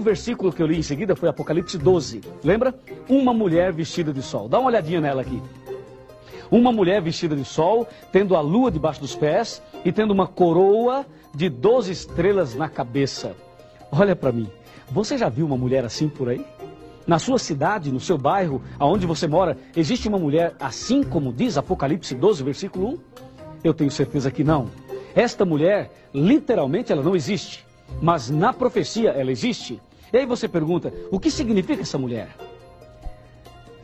O versículo que eu li em seguida foi Apocalipse 12. Lembra? Uma mulher vestida de sol. Dá uma olhadinha nela aqui. Uma mulher vestida de sol, tendo a lua debaixo dos pés e tendo uma coroa de 12 estrelas na cabeça. Olha para mim. Você já viu uma mulher assim por aí? Na sua cidade, no seu bairro, aonde você mora, existe uma mulher assim como diz Apocalipse 12, versículo 1? Eu tenho certeza que não. Esta mulher, literalmente, ela não existe. Mas na profecia ela existe. E aí você pergunta, o que significa essa mulher?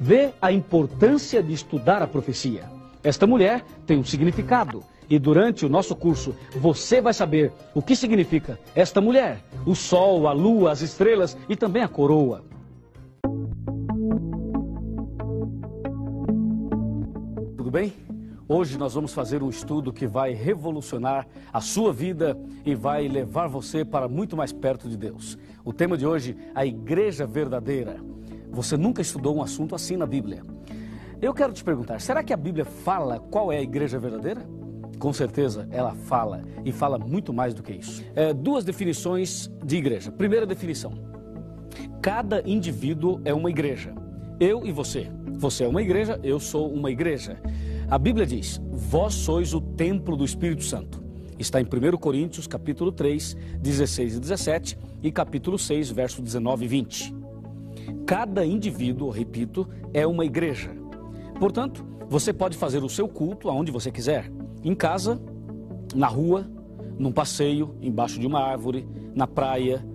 Vê a importância de estudar a profecia. Esta mulher tem um significado. E durante o nosso curso, você vai saber o que significa esta mulher. O sol, a lua, as estrelas e também a coroa. Tudo bem? Hoje nós vamos fazer um estudo que vai revolucionar a sua vida e vai levar você para muito mais perto de Deus. O tema de hoje, a igreja verdadeira. Você nunca estudou um assunto assim na Bíblia. Eu quero te perguntar, será que a Bíblia fala qual é a igreja verdadeira? Com certeza ela fala, e fala muito mais do que isso. Duas definições de igreja. Primeira definição, cada indivíduo é uma igreja. Eu e você. Você é uma igreja, eu sou uma igreja. A Bíblia diz, vós sois o templo do Espírito Santo. Está em 1 Coríntios, capítulo 3, 16 e 17 e capítulo 6, verso 19 e 20. Cada indivíduo, repito, é uma igreja. Portanto, você pode fazer o seu culto aonde você quiser. Em casa, na rua, num passeio, embaixo de uma árvore, na praia,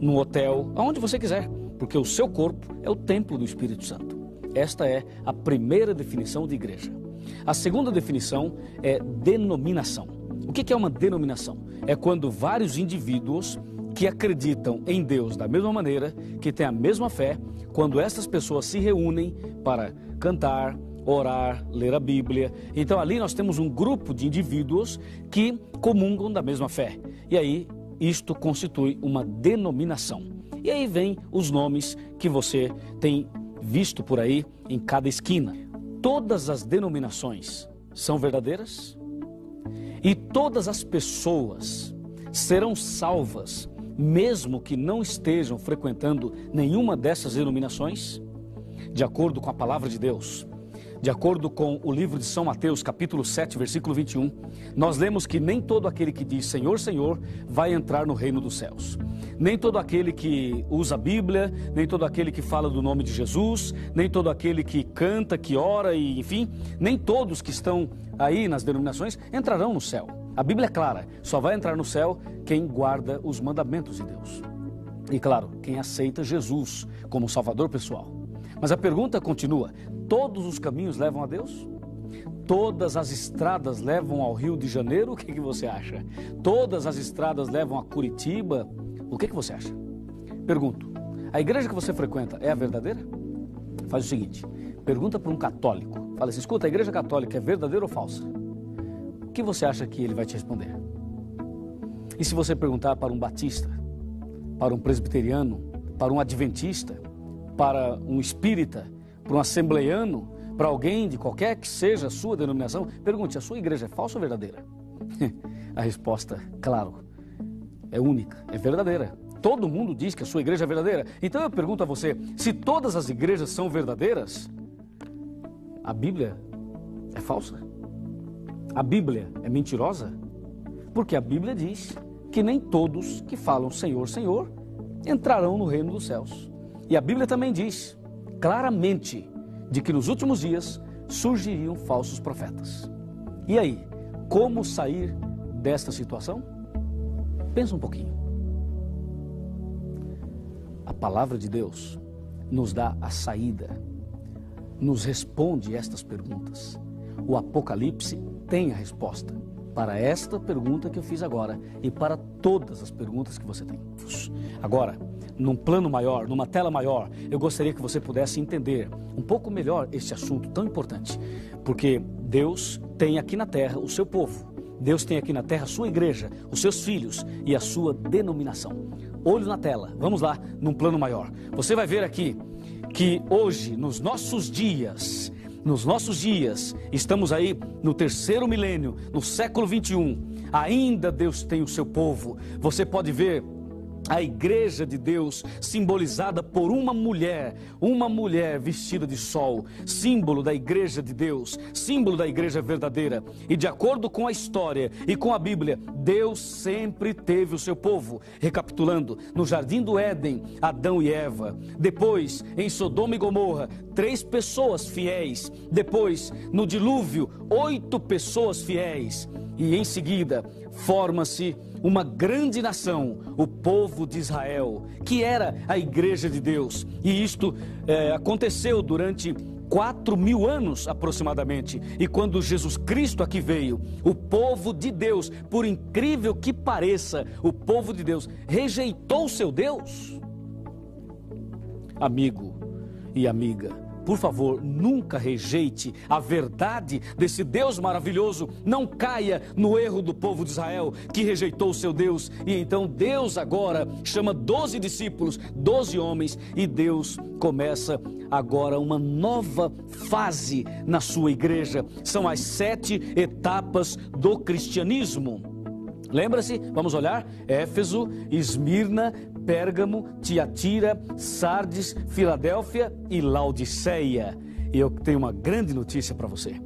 num hotel, aonde você quiser. Porque o seu corpo é o templo do Espírito Santo. Esta é a primeira definição de igreja. A segunda definição é denominação. O que é uma denominação? É quando vários indivíduos que acreditam em Deus da mesma maneira, que têm a mesma fé, quando essas pessoas se reúnem para cantar, orar, ler a Bíblia. Então ali nós temos um grupo de indivíduos que comungam da mesma fé. E aí isto constitui uma denominação. E aí vem os nomes que você tem visto por aí em cada esquina. Todas as denominações são verdadeiras e todas as pessoas serão salvas, mesmo que não estejam frequentando nenhuma dessas denominações, de acordo com a palavra de Deus. De acordo com o livro de São Mateus, capítulo 7, versículo 21, nós lemos que nem todo aquele que diz Senhor, Senhor, vai entrar no reino dos céus. Nem todo aquele que usa a Bíblia, nem todo aquele que fala do nome de Jesus, nem todo aquele que canta, que ora e enfim, nem todos que estão aí nas denominações entrarão no céu. A Bíblia é clara, só vai entrar no céu quem guarda os mandamentos de Deus. E claro, quem aceita Jesus como Salvador pessoal. Mas a pergunta continua, todos os caminhos levam a Deus? Todas as estradas levam ao Rio de Janeiro? O que você acha? Todas as estradas levam a Curitiba? O que você acha? Pergunto, a igreja que você frequenta é a verdadeira? Faz o seguinte, pergunta para um católico. Fala assim, escuta, a igreja católica é verdadeira ou falsa? O que você acha que ele vai te responder? E se você perguntar para um batista, para um presbiteriano, para um adventista, para um espírita, para um assembleiano, para alguém de qualquer que seja a sua denominação, pergunte, a sua igreja é falsa ou verdadeira? A resposta, claro, é única, é verdadeira. Todo mundo diz que a sua igreja é verdadeira. Então eu pergunto a você, se todas as igrejas são verdadeiras, a Bíblia é falsa? A Bíblia é mentirosa? Porque a Bíblia diz que nem todos que falam Senhor, Senhor, entrarão no reino dos céus. E a Bíblia também diz, claramente, de que nos últimos dias surgiriam falsos profetas. E aí, como sair desta situação? Pensa um pouquinho. A palavra de Deus nos dá a saída, nos responde estas perguntas. O Apocalipse tem a resposta para esta pergunta que eu fiz agora e para todas as perguntas que você tem. Agora, num plano maior, numa tela maior, eu gostaria que você pudesse entender um pouco melhor este assunto tão importante, porque Deus tem aqui na terra o seu povo, Deus tem aqui na terra a sua igreja, os seus filhos e a sua denominação. Olho na tela, vamos lá, num plano maior. Você vai ver aqui que hoje, nos nossos dias, estamos aí no terceiro milênio, no século 21, ainda Deus tem o seu povo. Você pode ver A igreja de Deus, simbolizada por uma mulher vestida de sol, símbolo da igreja de Deus, símbolo da igreja verdadeira. E de acordo com a história e com a Bíblia, Deus sempre teve o seu povo. Recapitulando, no jardim do Éden, Adão e Eva. Depois, em Sodoma e Gomorra, 3 pessoas fiéis. Depois, no dilúvio, 8 pessoas fiéis. E em seguida, forma-se uma grande nação, o povo de Israel, que era a igreja de Deus. E isto aconteceu durante 4.000 anos aproximadamente. E quando Jesus Cristo aqui veio, o povo de Deus, por incrível que pareça, o povo de Deus rejeitou seu Deus. Amigo e amiga, por favor, nunca rejeite a verdade desse Deus maravilhoso. Não caia no erro do povo de Israel, que rejeitou o seu Deus. E então Deus agora chama 12 discípulos, 12 homens, e Deus começa agora uma nova fase na sua igreja. São as 7 etapas do cristianismo. Lembra-se? Vamos olhar: Éfeso, Esmirna, Pérgamo, Tiatira, Sardes, Filadélfia e Laodiceia. E eu tenho uma grande notícia para você.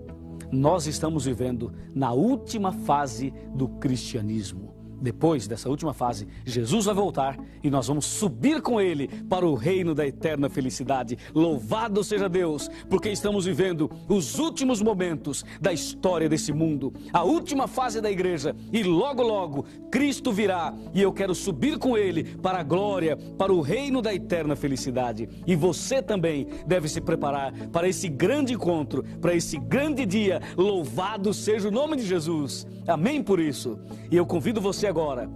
Nós estamos vivendo na última fase do cristianismo. Depois dessa última fase, Jesus vai voltar e nós vamos subir com Ele para o reino da eterna felicidade. Louvado seja Deus, porque estamos vivendo os últimos momentos da história desse mundo, a última fase da igreja, e logo logo Cristo virá e eu quero subir com Ele para a glória, para o reino da eterna felicidade. E você também deve se preparar para esse grande encontro, para esse grande dia. Louvado seja o nome de Jesus. Amém por isso. E eu convido você agora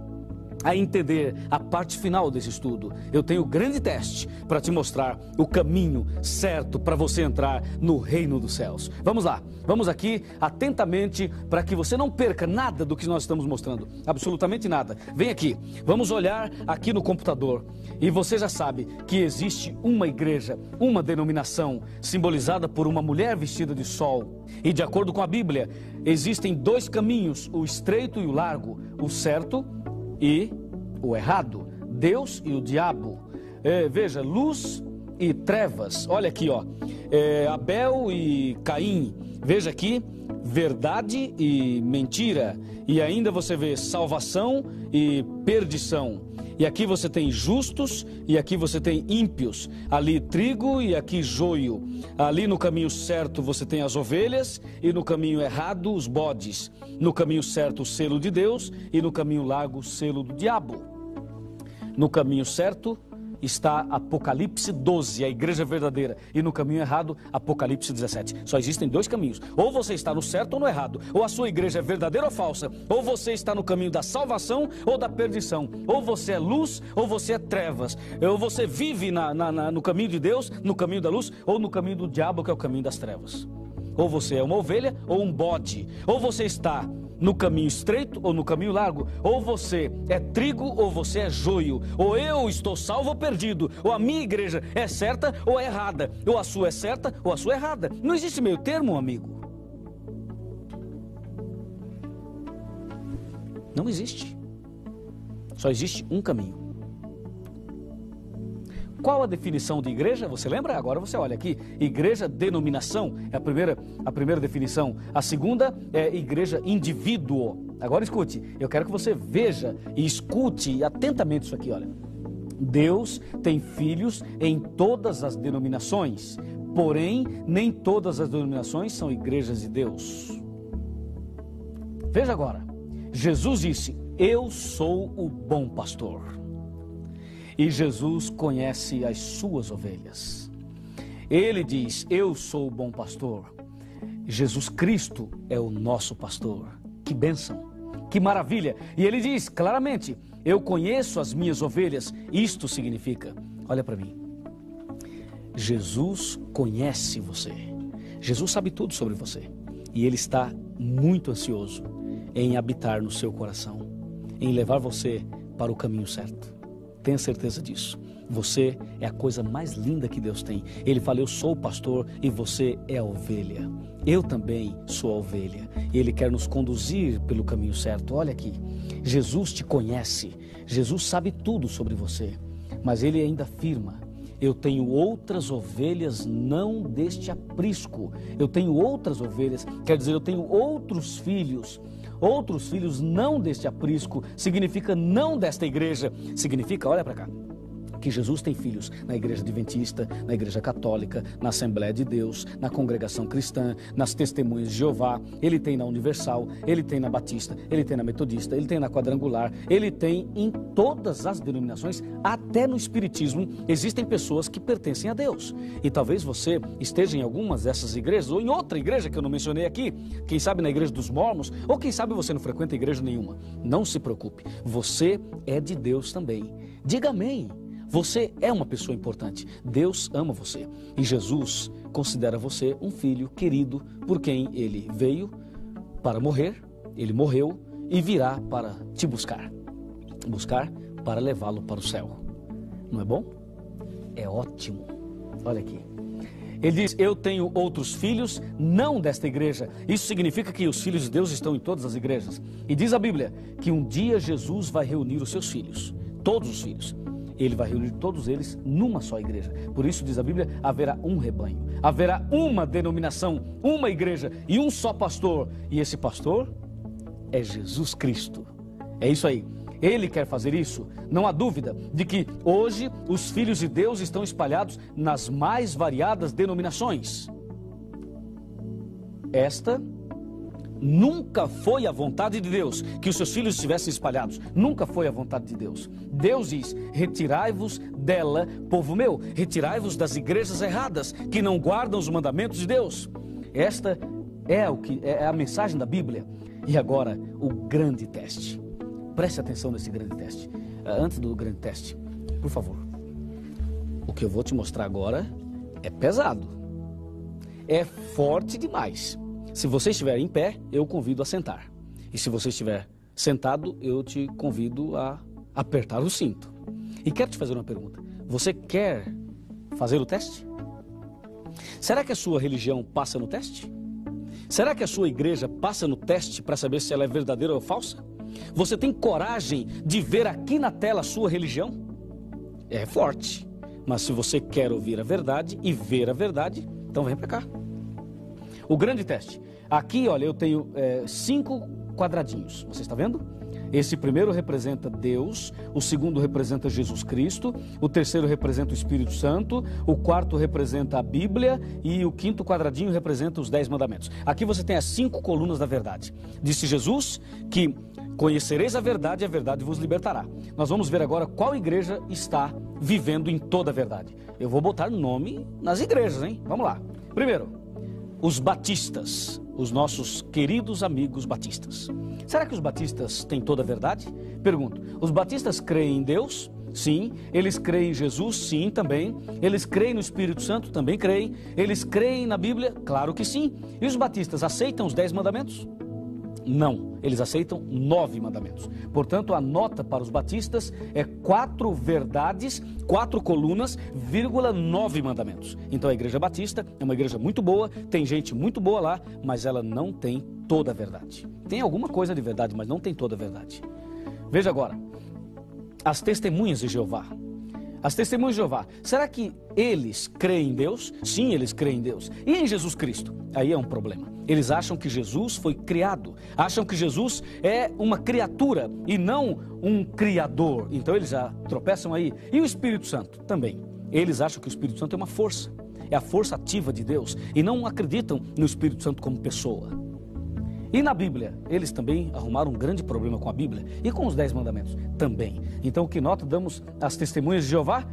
a entender a parte final desse estudo. Eu tenho um grande teste para te mostrar o caminho certo para você entrar no reino dos céus. Vamos lá, vamos aqui atentamente para que você não perca nada do que nós estamos mostrando, absolutamente nada. Vem aqui, vamos olhar aqui no computador e você já sabe que existe uma igreja, uma denominação simbolizada por uma mulher vestida de sol. E de acordo com a Bíblia, existem 2 caminhos, o estreito e o largo, o certo e o errado, Deus e o diabo. Veja, luz e trevas. Olha aqui, ó, Abel e Caim. Veja aqui, verdade e mentira. E ainda você vê salvação e perdição. E aqui você tem justos e aqui você tem ímpios. Ali trigo e aqui joio. Ali no caminho certo você tem as ovelhas e no caminho errado os bodes. No caminho certo o selo de Deus e no caminho largo o selo do diabo. No caminho certo está Apocalipse 12, a igreja verdadeira, e no caminho errado, Apocalipse 17. Só existem 2 caminhos: ou você está no certo ou no errado, ou a sua igreja é verdadeira ou falsa, ou você está no caminho da salvação ou da perdição, ou você é luz ou você é trevas, ou você vive no caminho de Deus, no caminho da luz, ou no caminho do diabo, que é o caminho das trevas. Ou você é uma ovelha ou um bode, ou você está no caminho estreito ou no caminho largo, ou você é trigo ou você é joio, ou eu estou salvo ou perdido, ou a minha igreja é certa ou é errada, ou a sua é certa ou a sua é errada. Não existe meio termo, amigo. Não existe. Só existe um caminho. Qual a definição de igreja? Você lembra? Agora você olha aqui. Igreja, denominação, é a primeira definição. A segunda é igreja, indivíduo. Agora escute, eu quero que você veja e escute atentamente isso aqui, olha. Deus tem filhos em todas as denominações, porém, nem todas as denominações são igrejas de Deus. Veja agora, Jesus disse: eu sou o bom pastor. E Jesus conhece as suas ovelhas. Ele diz: eu sou o bom pastor. Jesus Cristo é o nosso pastor. Que bênção, que maravilha. E ele diz claramente: eu conheço as minhas ovelhas. Isto significa, olha para mim, Jesus conhece você. Jesus sabe tudo sobre você. E Ele está muito ansioso em habitar no seu coração, em levar você para o caminho certo. Tenha certeza disso. Você é a coisa mais linda que Deus tem. Ele fala: eu sou o pastor e você é a ovelha. Eu também sou a ovelha. E Ele quer nos conduzir pelo caminho certo. Olha aqui, Jesus te conhece. Jesus sabe tudo sobre você, mas ele ainda afirma: eu tenho outras ovelhas não deste aprisco. Eu tenho outras ovelhas, quer dizer, eu tenho outros filhos não deste aprisco. Significa não desta igreja. Significa, olha para cá, que Jesus tem filhos na igreja adventista, na igreja católica, na Assembleia de Deus, na congregação cristã, nas testemunhas de Jeová. Ele tem na Universal, ele tem na Batista, ele tem na Metodista, ele tem na Quadrangular, ele tem em todas as denominações, até no Espiritismo existem pessoas que pertencem a Deus. E talvez você esteja em algumas dessas igrejas, ou em outra igreja que eu não mencionei aqui, quem sabe na igreja dos Mormons, ou quem sabe você não frequenta igreja nenhuma. Não se preocupe, você é de Deus também. Diga amém. Você é uma pessoa importante, Deus ama você e Jesus considera você um filho querido por quem ele veio para morrer, ele morreu e virá para te buscar para levá-lo para o céu. Não é bom? É ótimo. Olha aqui. Ele diz: eu tenho outros filhos, não desta igreja. Isso significa que os filhos de Deus estão em todas as igrejas. E diz a Bíblia que um dia Jesus vai reunir os seus filhos, todos os filhos. Ele vai reunir todos eles numa só igreja. Por isso, diz a Bíblia, haverá um rebanho, haverá uma denominação, uma igreja e um só pastor. E esse pastor é Jesus Cristo. É isso aí. Ele quer fazer isso. Não há dúvida de que hoje os filhos de Deus estão espalhados nas mais variadas denominações. Esta nunca foi a vontade de Deus que os seus filhos estivessem espalhados. Nunca foi a vontade de Deus. Deus diz: retirai-vos dela, povo meu. Retirai-vos das igrejas erradas, que não guardam os mandamentos de Deus. Esta é a mensagem da Bíblia. E agora, o grande teste. Preste atenção nesse grande teste. Antes do grande teste, por favor. O que eu vou te mostrar agora é pesado. É forte demais. Se você estiver em pé, eu convido a sentar. E se você estiver sentado, eu te convido a apertar o cinto. E quero te fazer uma pergunta. Você quer fazer o teste? Será que a sua religião passa no teste? Será que a sua igreja passa no teste para saber se ela é verdadeira ou falsa? Você tem coragem de ver aqui na tela a sua religião? É forte. Mas se você quer ouvir a verdade e ver a verdade, então vem para cá. O grande teste. Aqui, olha, eu tenho 5 quadradinhos. Você está vendo? Esse primeiro representa Deus, o segundo representa Jesus Cristo, o terceiro representa o Espírito Santo, o quarto representa a Bíblia e o quinto quadradinho representa os 10 mandamentos. Aqui você tem as 5 colunas da verdade. Disse Jesus que conhecereis a verdade e a verdade vos libertará. Nós vamos ver agora qual igreja está vivendo em toda a verdade. Eu vou botar nome nas igrejas, hein? Vamos lá. Primeiro, os batistas, os nossos queridos amigos batistas. Será que os batistas têm toda a verdade? Pergunto, os batistas creem em Deus? Sim. Eles creem em Jesus? Sim, também. Eles creem no Espírito Santo? Também creem. Eles creem na Bíblia? Claro que sim. E os batistas aceitam os 10 mandamentos? Não, eles aceitam 9 mandamentos. Portanto, a nota para os batistas é 4 verdades, 4 colunas, 9 mandamentos. Então a igreja batista é uma igreja muito boa, tem gente muito boa lá, mas ela não tem toda a verdade. Tem alguma coisa de verdade, mas não tem toda a verdade. Veja agora, as testemunhas de Jeová. As testemunhas de Jeová, será que eles creem em Deus? Sim, eles creem em Deus. E em Jesus Cristo? Aí é um problema. Eles acham que Jesus foi criado, acham que Jesus é uma criatura e não um criador. Então eles já tropeçam aí. E o Espírito Santo também. Eles acham que o Espírito Santo é uma força, é a força ativa de Deus e não acreditam no Espírito Santo como pessoa. E na Bíblia, eles também arrumaram um grande problema com a Bíblia e com os 10 mandamentos também. Então, que nota damos às testemunhas de Jeová?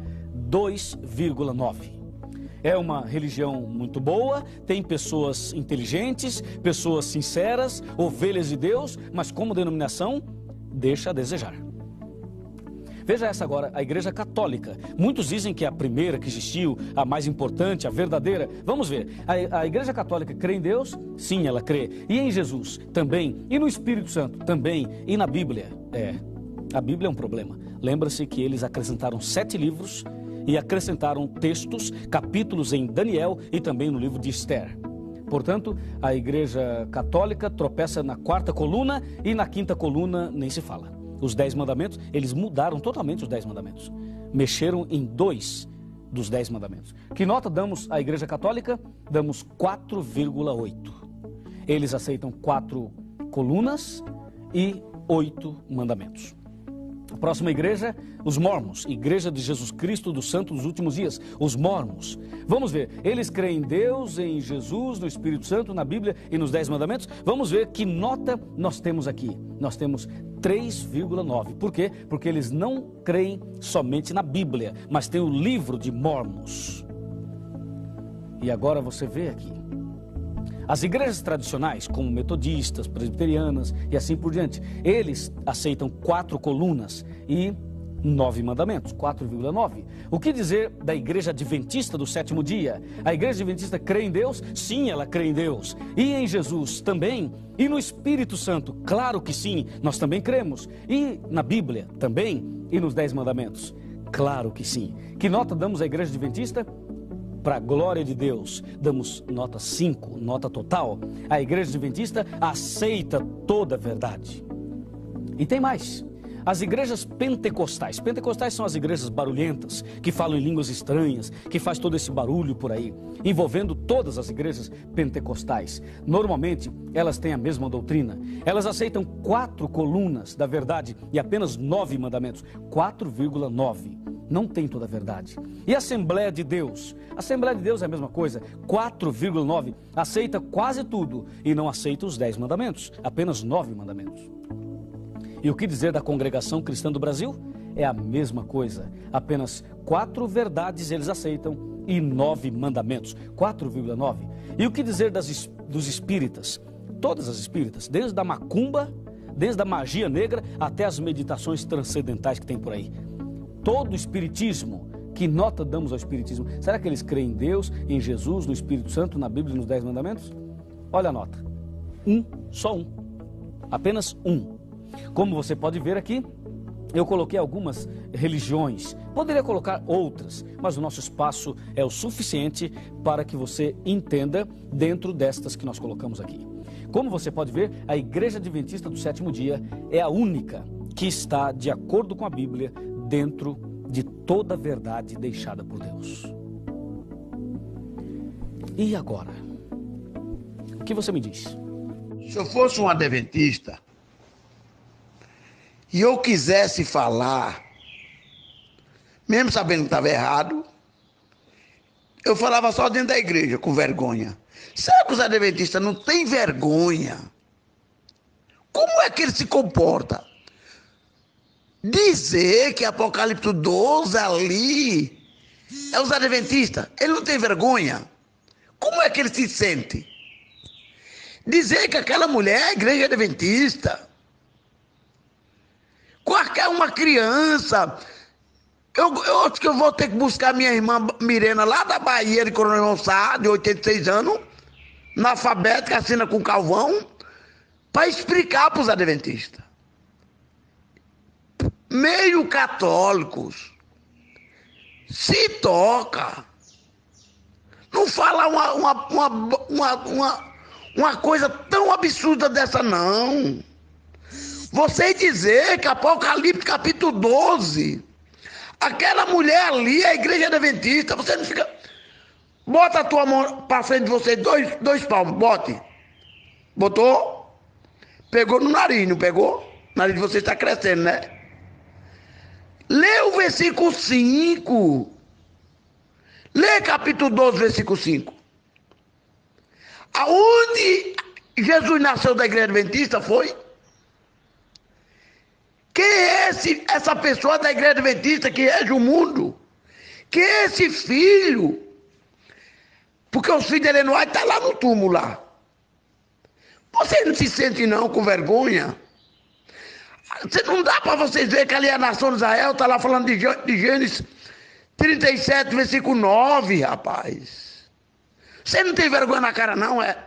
2,9. É uma religião muito boa, tem pessoas inteligentes, pessoas sinceras, ovelhas de Deus, mas como denominação, deixa a desejar. Veja essa agora, a Igreja Católica. Muitos dizem que é a primeira que existiu, a mais importante, a verdadeira. Vamos ver, a Igreja Católica crê em Deus? Sim, ela crê. E em Jesus? Também. E no Espírito Santo? Também. E na Bíblia? A Bíblia é um problema. Lembra-se que eles acrescentaram 7 livros e acrescentaram textos, capítulos em Daniel e também no livro de Esther. Portanto, a Igreja Católica tropeça na 4ª coluna e na 5ª coluna nem se fala. os 10 mandamentos, eles mudaram totalmente os 10 mandamentos. Mexeram em 2 dos 10 mandamentos. Que nota damos à Igreja Católica? Damos 4,8. Eles aceitam 4 colunas e 8 mandamentos. A próxima igreja, os Mormons, Igreja de Jesus Cristo dos Santos dos Últimos Dias, os Mormons. Vamos ver, eles creem em Deus, em Jesus, no Espírito Santo, na Bíblia e nos 10 mandamentos. Vamos ver que nota nós temos aqui. Nós temos 3,9. Por quê? Porque eles não creem somente na Bíblia, mas tem o livro de Mormons. E agora você vê aqui. As igrejas tradicionais, como metodistas, presbiterianas e assim por diante, eles aceitam 4 colunas e 9 mandamentos, 4,9. O que dizer da Igreja Adventista do Sétimo Dia? A Igreja Adventista crê em Deus? Sim, ela crê em Deus. E em Jesus também? E no Espírito Santo? Claro que sim, nós também cremos. E na Bíblia também? E nos 10 mandamentos? Claro que sim. Que nota damos à Igreja Adventista? Para a glória de Deus, damos nota 5, nota total. A Igreja Adventista aceita toda a verdade. E tem mais. As igrejas pentecostais. Pentecostais são as igrejas barulhentas, que falam em línguas estranhas, que faz todo esse barulho por aí, envolvendo todas as igrejas pentecostais. Normalmente, elas têm a mesma doutrina. Elas aceitam 4 colunas da verdade e apenas 9 mandamentos. 4,9. Não tem toda a verdade. E a Assembleia de Deus? A Assembleia de Deus é a mesma coisa, 4,9, aceita quase tudo e não aceita os 10 mandamentos, apenas 9 mandamentos. E o que dizer da Congregação Cristã do Brasil? É a mesma coisa, apenas 4 verdades eles aceitam e 9 mandamentos, 4,9. E o que dizer dos espíritas? Todas as espíritas, desde a macumba, desde a magia negra até as meditações transcendentais que tem por aí. Todo o espiritismo, que nota damos ao espiritismo? Será que eles creem em Deus, em Jesus, no Espírito Santo, na Bíblia e nos 10 mandamentos? Olha a nota. Só um. Apenas um. Como você pode ver aqui, eu coloquei algumas religiões. Poderia colocar outras, mas o nosso espaço é o suficiente para que você entenda dentro destas que nós colocamos aqui. Como você pode ver, a Igreja Adventista do Sétimo Dia é a única que está de acordo com a Bíblia dentro de toda a verdade deixada por Deus. E agora? O que você me diz? Se eu fosse um adventista e eu quisesse falar, mesmo sabendo que estava errado, eu falava só dentro da igreja, com vergonha. Será que os adventistas não têm vergonha? Como é que ele se comporta? Dizer que Apocalipse 12 ali é os adventistas, ele não tem vergonha? Como é que ele se sente? Dizer que aquela mulher é a igreja adventista. Qualquer uma criança. Eu acho que eu vou ter que buscar minha irmã Mirena lá da Bahia, de Coronel Sá, de 86 anos, analfabeta, que assina com Calvão, para explicar para os adventistas. Meio católicos, se toca, não fala uma coisa tão absurda dessa não. Você dizer que Apocalipse capítulo 12, aquela mulher ali é a igreja adventista, você não fica... Bota a tua mão para frente de você, dois palmos, bote. Botou? Pegou no nariz, não pegou? O nariz de você está crescendo, né? Lê o versículo 5. Lê capítulo 12, versículo 5. Aonde Jesus nasceu da igreja adventista foi? Quem é essa pessoa da igreja adventista que rege o mundo? Quem é esse filho? Porque os filhos de Ellen White estão lá no túmulo lá. Você não se sente não com vergonha? Não dá para vocês verem que ali a nação de Israel está lá falando de Gênesis 37, versículo 9, rapaz. Você não tem vergonha na cara não, é?